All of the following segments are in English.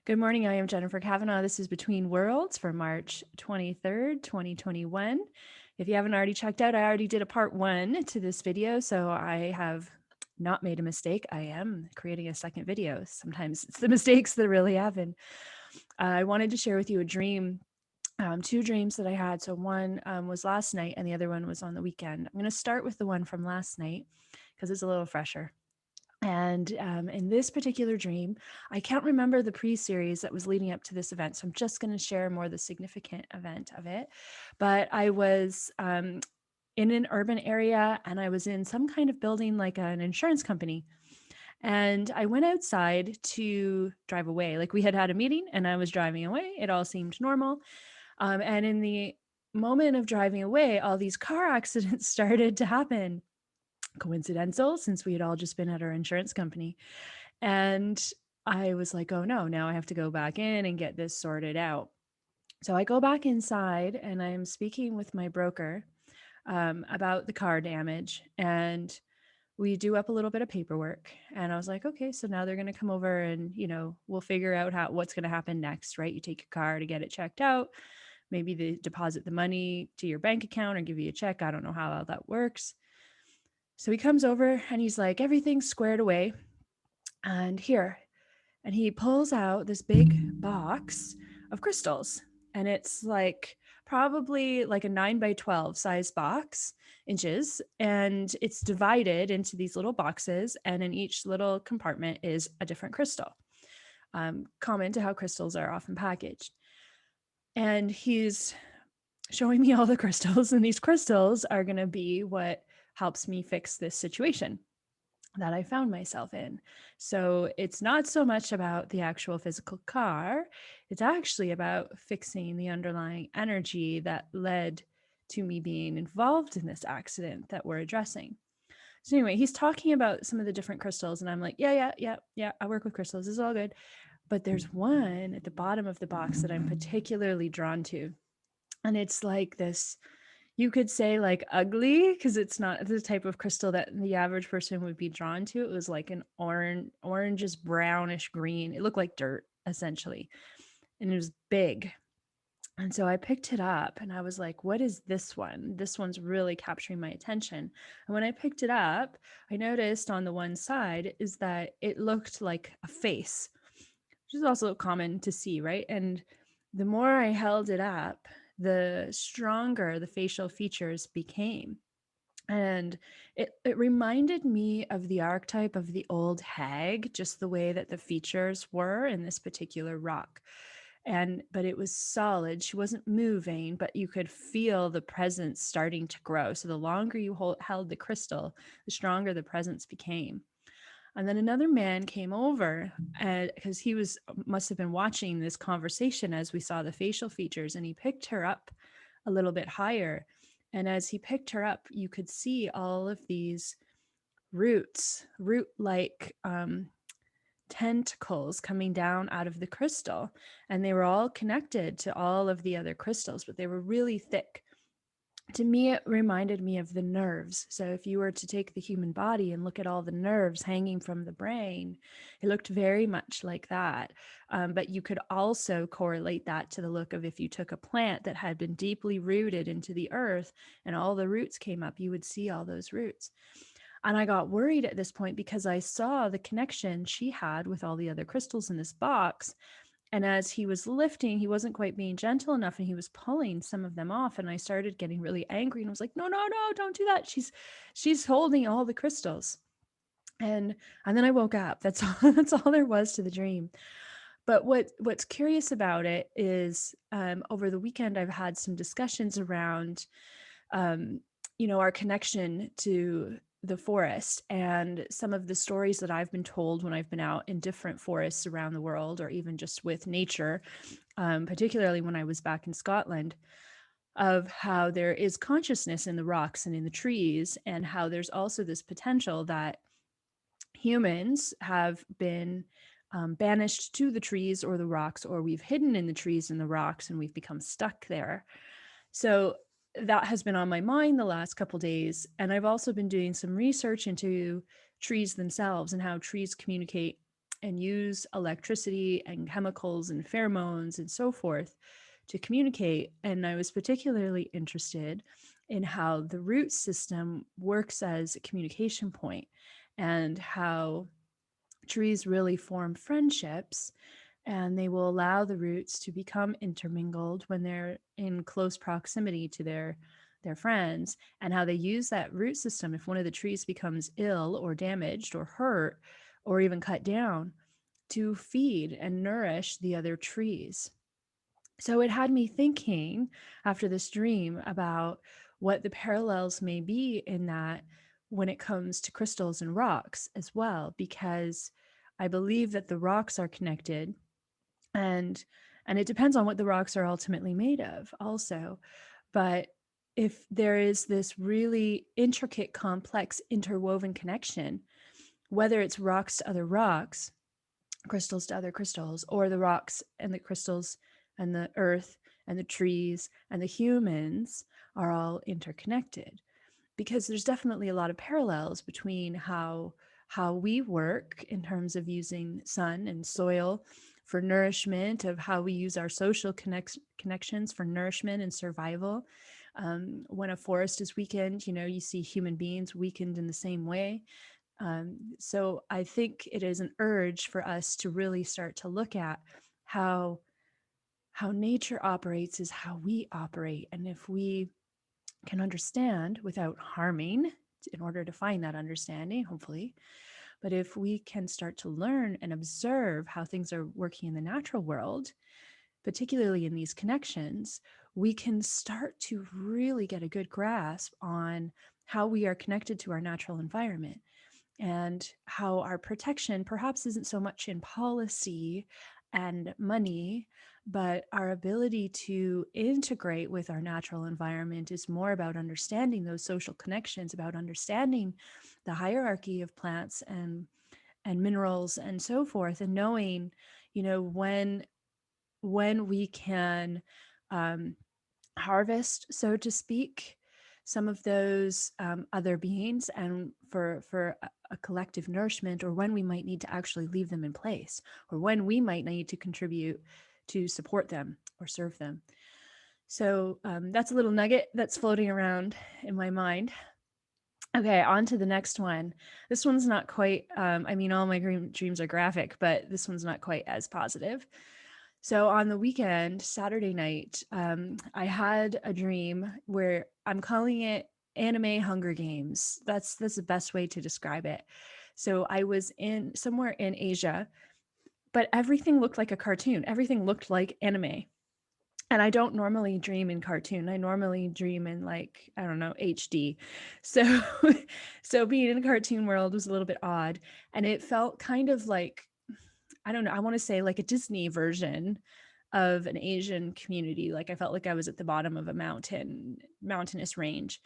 Good morning. I am Jennifer Kavanaugh. This is Between Worlds for March 23rd, 2021. If you haven't already checked out, I already did a part one to this video, so I have not made a mistake. I am creating a second video. Sometimes it's the mistakes that really happen. I wanted to share with you a dream, two dreams that I had. So one was last night and the other one was on the weekend. I'm going to start with the one from last night because it's a little fresher. And in this particular dream, I can't remember the pre-series that was leading up to this event. So I'm just going to share more the significant event of it. But I was in an urban area and I was in some kind of building like an insurance company. And I went outside to drive away. Like we had had a meeting and I was driving away. It all seemed normal. And in the moment of driving away, all these car accidents started to happen. Coincidental, since we had all just been at our insurance company. And I was like, oh no, now I have to go back in and get this sorted out. So I go back inside and I'm speaking with my broker about the car damage. And we do up a little bit of paperwork. And I was like, okay, so now they're going to come over and, we'll figure out what's going to happen next, right? You take your car to get it checked out. Maybe they deposit the money to your bank account or give you a check. I don't know how all that works. So he comes over and he's like, everything's squared away. And here, and he pulls out this big box of crystals. And it's like probably like a 9 by 12 size box inches. And it's divided into these little boxes. And in each little compartment is a different crystal, common to how crystals are often packaged. And he's showing me all the crystals. And these crystals are going to be what helps me fix this situation that I found myself in. So it's not so much about the actual physical car, it's actually about fixing the underlying energy that led to me being involved in this accident that we're addressing. So anyway, he's talking about some of the different crystals and I'm like, yeah, I work with crystals, this is all good. But there's one at the bottom of the box that I'm particularly drawn to. And it's like this, you could say like ugly, because it's not the type of crystal that the average person would be drawn to. It was like an orangish brownish green. It looked like dirt essentially. And it was big. And so I picked it up and I was like, what is this one? This one's really capturing my attention. And when I picked it up, I noticed on the one side is that it looked like a face, which is also common to see, right? And the more I held it up, the stronger the facial features became. And it reminded me of the archetype of the old hag, just the way that the features were in this particular rock. But it was solid. She wasn't moving, but you could feel the presence starting to grow. So the longer you held the crystal, the stronger the presence became. And then another man came over because he must have been watching this conversation as we saw the facial features, and he picked her up a little bit higher. And as he picked her up, you could see all of these root-like tentacles coming down out of the crystal. And they were all connected to all of the other crystals, but they were really thick. To me, it reminded me of the nerves. So if you were to take the human body and look at all the nerves hanging from the brain, it looked very much like that. But you could also correlate that to the look of if you took a plant that had been deeply rooted into the earth and all the roots came up, you would see all those roots. And I got worried at this point because I saw the connection she had with all the other crystals in this box. And as he was lifting, he wasn't quite being gentle enough and he was pulling some of them off. And I started getting really angry and was like, no, don't do that. She's holding all the crystals. And then I woke up. That's all there was to the dream. But what's curious about it is over the weekend, I've had some discussions around, our connection to the forest and some of the stories that I've been told when I've been out in different forests around the world, or even just with nature, particularly when I was back in Scotland, of how there is consciousness in the rocks and in the trees, and how there's also this potential that humans have been banished to the trees or the rocks, or we've hidden in the trees and the rocks and we've become stuck there. So that has been on my mind the last couple of days. And I've also been doing some research into trees themselves and how trees communicate and use electricity and chemicals and pheromones and so forth to communicate. And I was particularly interested in how the root system works as a communication point and how trees really form friendships, and they will allow the roots to become intermingled when they're in close proximity to their friends, and how they use that root system if one of the trees becomes ill or damaged or hurt or even cut down to feed and nourish the other trees. So it had me thinking after this dream about what the parallels may be in that when it comes to crystals and rocks as well, because I believe that the rocks are connected, and it depends on what the rocks are ultimately made of also. But if there is this really intricate, complex, interwoven connection, whether it's rocks to other rocks, crystals to other crystals, or the rocks and the crystals and the earth and the trees and the humans are all interconnected, because there's definitely a lot of parallels between how we work in terms of using sun and soil for nourishment, of how we use our social connections for nourishment and survival. When a forest is weakened, you see human beings weakened in the same way. So I think it is an urge for us to really start to look at how nature operates is how we operate. And if we can understand without harming, in order to find that understanding, hopefully, but if we can start to learn and observe how things are working in the natural world, particularly in these connections, we can start to really get a good grasp on how we are connected to our natural environment, and how our protection perhaps isn't so much in policy and money, but our ability to integrate with our natural environment is more about understanding those social connections, about understanding the hierarchy of plants and minerals and so forth, and knowing, when we can um, harvest, so to speak, some of those other beings, and for a collective nourishment, or when we might need to actually leave them in place, or when we might need to contribute to support them or serve them. So that's a little nugget that's floating around in my mind. Okay, on to the next one. This one's not quite, all my dreams are graphic, but this one's not quite as positive. So on the weekend, Saturday night, I had a dream where I'm calling it anime Hunger Games. That's the best way to describe it. So I was in somewhere in Asia, but everything looked like a cartoon. Everything looked like anime. And I don't normally dream in cartoon. I normally dream in, like, I don't know, HD. So so being in a cartoon world was a little bit odd, and it felt kind of like, I don't know, I want to say like a Disney version of an Asian community. Like I felt like I was at the bottom of a mountainous range.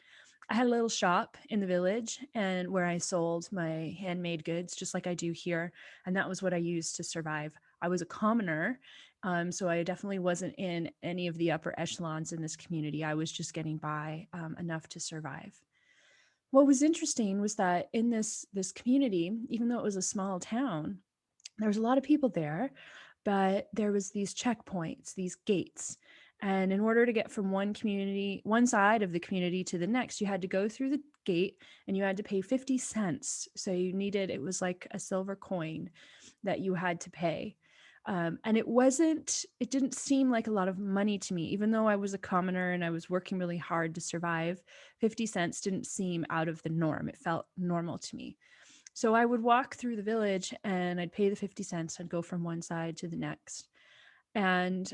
I had a little shop in the village and where I sold my handmade goods, just like I do here. And that was what I used to survive. I was a commoner. So I definitely wasn't in any of the upper echelons in this community. I was just getting by enough to survive. What was interesting was that in this community, even though it was a small town, there was a lot of people there, but there was these checkpoints, these gates. And in order to get from one side of the community to the next, you had to go through the gate and you had to pay 50 cents. So it was like a silver coin that you had to pay. And it didn't seem like a lot of money to me, even though I was a commoner and I was working really hard to survive. 50 cents didn't seem out of the norm. It felt normal to me. So I would walk through the village and I'd pay the 50 cents. I'd go from one side to the next. And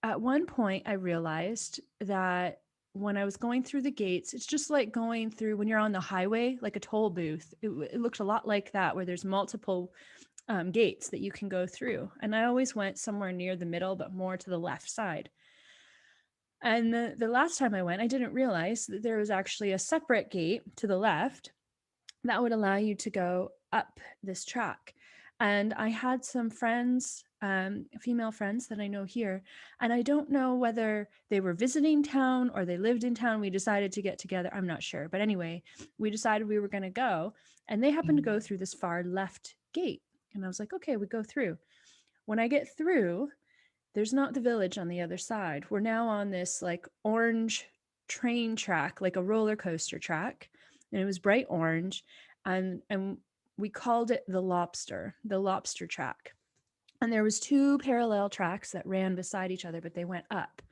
at one point, I realized that when I was going through the gates, it's just like going through when you're on the highway, like a toll booth. It looked a lot like that, where there's multiple gates that you can go through. And I always went somewhere near the middle, but more to the left side. And the last time I went, I didn't realize that there was actually a separate gate to the left that would allow you to go up this track. And I had some friends, female friends that I know here, and I don't know whether they were visiting town or they lived in town. We decided to get together. I'm not sure. But anyway, we decided we were going to go, and they happened to go through this far left gate. And I was like, okay, we go through. When I get through, there's not the village on the other side. We're now on this like orange train track, like a roller coaster track, and it was bright orange, and we called it the lobster track. And there was two parallel tracks that ran beside each other, but they went up.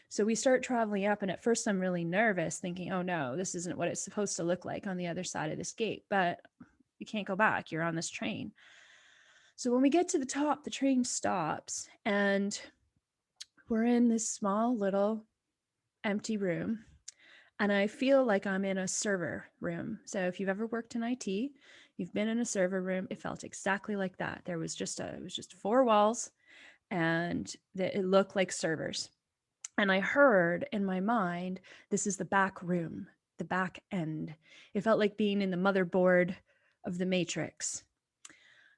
So we start traveling up, and at first I'm really nervous, thinking, oh no, this isn't what it's supposed to look like on the other side of this gate, but you can't go back. You're on this train. So when we get to the top, the train stops, and we're in this small little empty room. And I feel like I'm in a server room. So if you've ever worked in IT, you've been in a server room, it felt exactly like that. It was just four walls, and it looked like servers. And I heard in my mind, this is the back room, the back end. It felt like being in the motherboard of the Matrix.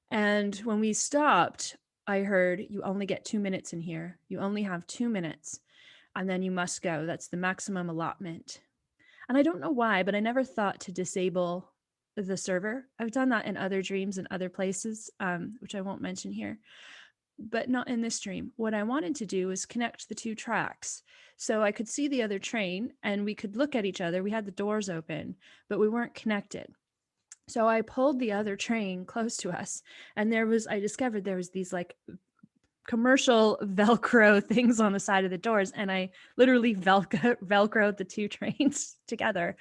And when we stopped, I heard, you only get 2 minutes in here. You only have 2 minutes, and then you must go. That's the maximum allotment. And I don't know why, but I never thought to disable the server. I've done that in other dreams and other places, which I won't mention here, but not in this dream. What I wanted to do was connect the two tracks so I could see the other train and we could look at each other. We had the doors open, but we weren't connected. So I pulled the other train close to us, and I discovered there was these like commercial Velcro things on the side of the doors, and I literally Velcroed the two trains together.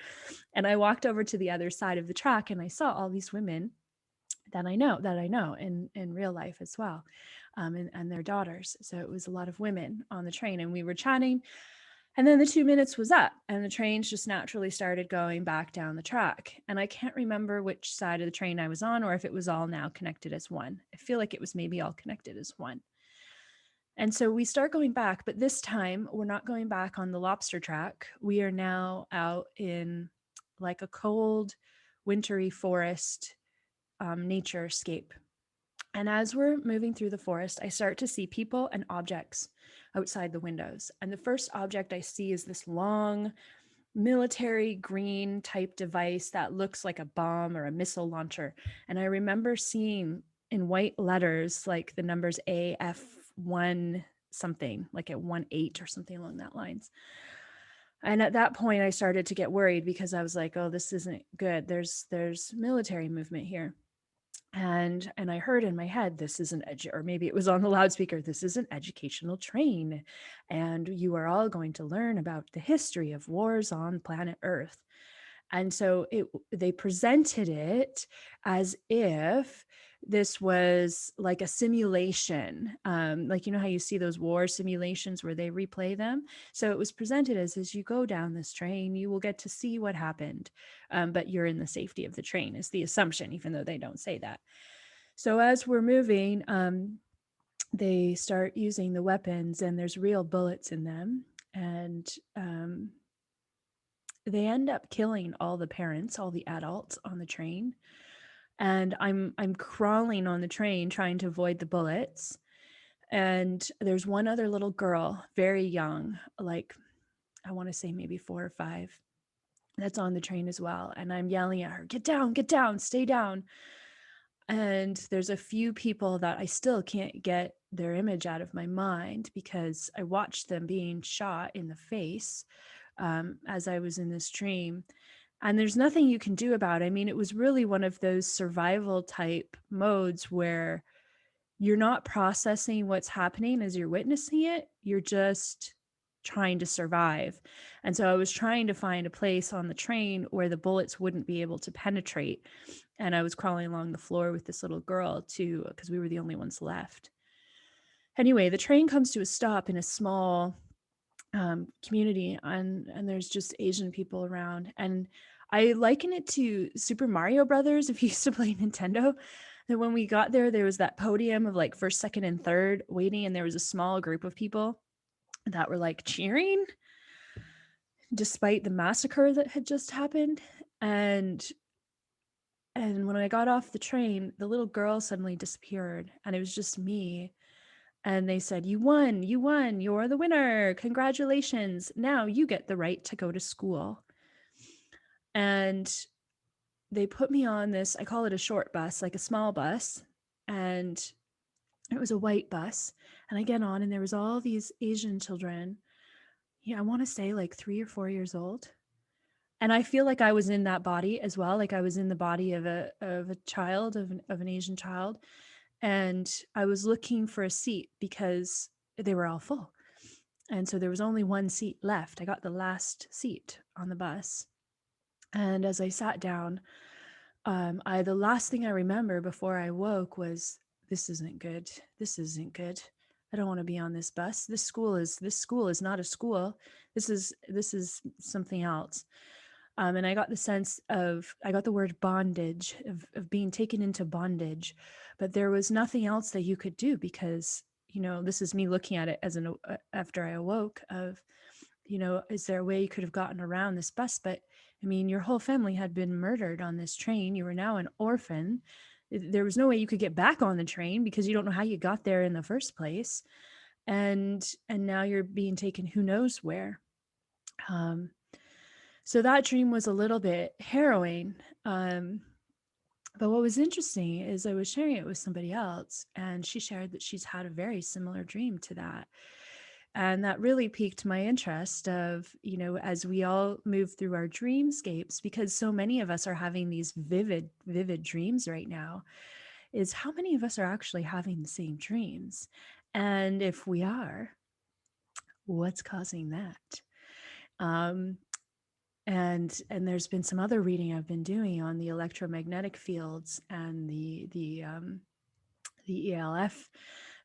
And I walked over to the other side of the track, and I saw all these women that I know in real life as well, and their daughters. So it was a lot of women on the train, and we were chatting. And then the 2 minutes was up, and the trains just naturally started going back down the track. And I can't remember which side of the train I was on, or if it was all now connected as one. I feel like it was maybe all connected as one. And so we start going back, but this time we're not going back on the lobster track. We are now out in like a cold, wintry forest nature scape. And as we're moving through the forest, I start to see people and objects outside the windows. And the first object I see is this long military green type device that looks like a bomb or a missile launcher. And I remember seeing in white letters like the numbers AF1 something, like at 1-8 or something along that lines. And at that point I started to get worried because I was like, oh, this isn't good. There's military movement here. And I heard in my head, this is or maybe it was on the loudspeaker, this is an educational train, and you are all going to learn about the history of wars on planet Earth. And so they presented it as if this was like a simulation, like, you know how you see those war simulations where they replay them. So it was presented as you go down this train, you will get to see what happened, but you're in the safety of the train is the assumption, even though they don't say that. So as we're moving, they start using the weapons, and there's real bullets in them, and they end up killing all the parents, all the adults on the train. And I'm crawling on the train trying to avoid the bullets. And there's one other little girl, very young, like I want to say maybe 4 or 5, that's on the train as well. And I'm yelling at her, get down, stay down. And there's a few people that I still can't get their image out of my mind because I watched them being shot in the face as I was in this dream. And there's nothing you can do about it. I mean, it was really one of those survival type modes where you're not processing what's happening as you're witnessing it. You're just trying to survive. And so I was trying to find a place on the train where the bullets wouldn't be able to penetrate. And I was crawling along the floor with this little girl too, because we were the only ones left. Anyway, the train comes to a stop in a small community, and there's just Asian people around. And I liken it to Super Mario Brothers, if you used to play Nintendo. That when we got there, there was that podium of like first, second, and third waiting, and there was a small group of people that were like cheering despite the massacre that had just happened. And when I got off the train, the little girl suddenly disappeared, and it was just me. And they said, you won, you're the winner, congratulations, now you get the right to go to school. And they put me on this, I call it a short bus, like a small bus, and it was a white bus. And I get on, and there was all these Asian children. Yeah, I want to say like 3 or 4 years old. And I feel like I was in that body as well. Like I was in the body of a child, of an Asian child. And I was looking for a seat because they were all full. And so there was only one seat left. I got the last seat on the bus. And as I sat down, the last thing I remember before I woke was, this isn't good. This isn't good. I don't want to be on this bus. This school is not a school. This is something else. And I got I got the word bondage, of being taken into bondage, but there was nothing else that you could do because, this is me looking at it as after I awoke of, is there a way you could have gotten around this bus? But I mean, your whole family had been murdered on this train. You were now an orphan. There was no way you could get back on the train because you don't know how you got there in the first place. And now you're being taken who knows where. So that dream was a little bit harrowing. But what was interesting is I was sharing it with somebody else, and she shared that she's had a very similar dream to that. And that really piqued my interest of, as we all move through our dreamscapes, because so many of us are having these vivid, vivid dreams right now, is how many of us are actually having the same dreams? And if we are, what's causing that? Um, and there's been some other reading I've been doing on the electromagnetic fields and the ELF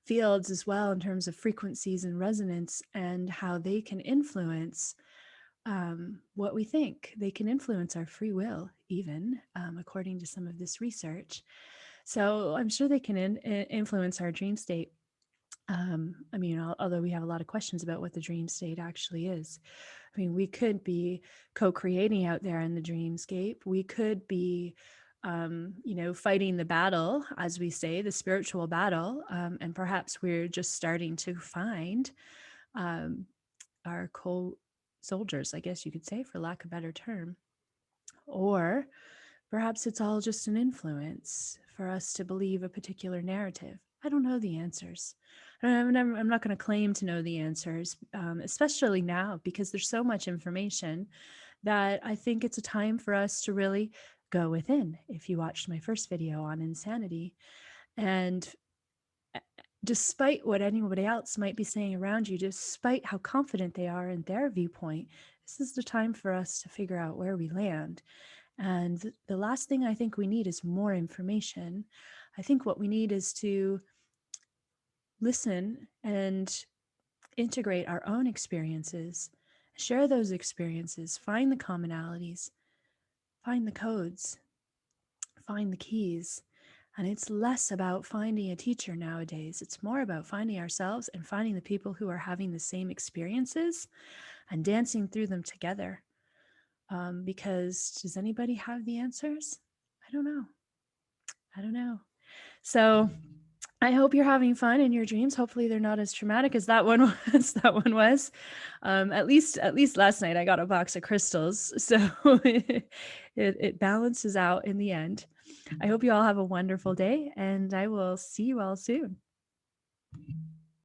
fields as well, in terms of frequencies and resonance, and how they can influence what we think. They can influence our free will, even according to some of this research. So I'm sure they can influence our dream state. I mean, although we have a lot of questions about what the dream state actually is. I mean, we could be co-creating out there in the dreamscape. We could be, fighting the battle, as we say, the spiritual battle. And perhaps we're just starting to find our co-soldiers, I guess you could say, for lack of a better term. Or perhaps it's all just an influence for us to believe a particular narrative. I don't know the answers. I'm not going to claim to know the answers, especially now, because there's so much information that I think it's a time for us to really go within. If you watched my first video on insanity, and despite what anybody else might be saying around you, despite how confident they are in their viewpoint, this is the time for us to figure out where we land. And the last thing I think we need is more information. I think what we need is to listen and integrate our own experiences, share those experiences, find the commonalities, find the codes, find the keys. And it's less about finding a teacher nowadays. It's more about finding ourselves and finding the people who are having the same experiences and dancing through them together. Because does anybody have the answers? I don't know. So I hope you're having fun in your dreams. Hopefully they're not as traumatic as that one was. At least last night I got a box of crystals, so it balances out in the end. I hope you all have a wonderful day, and I will see you all soon.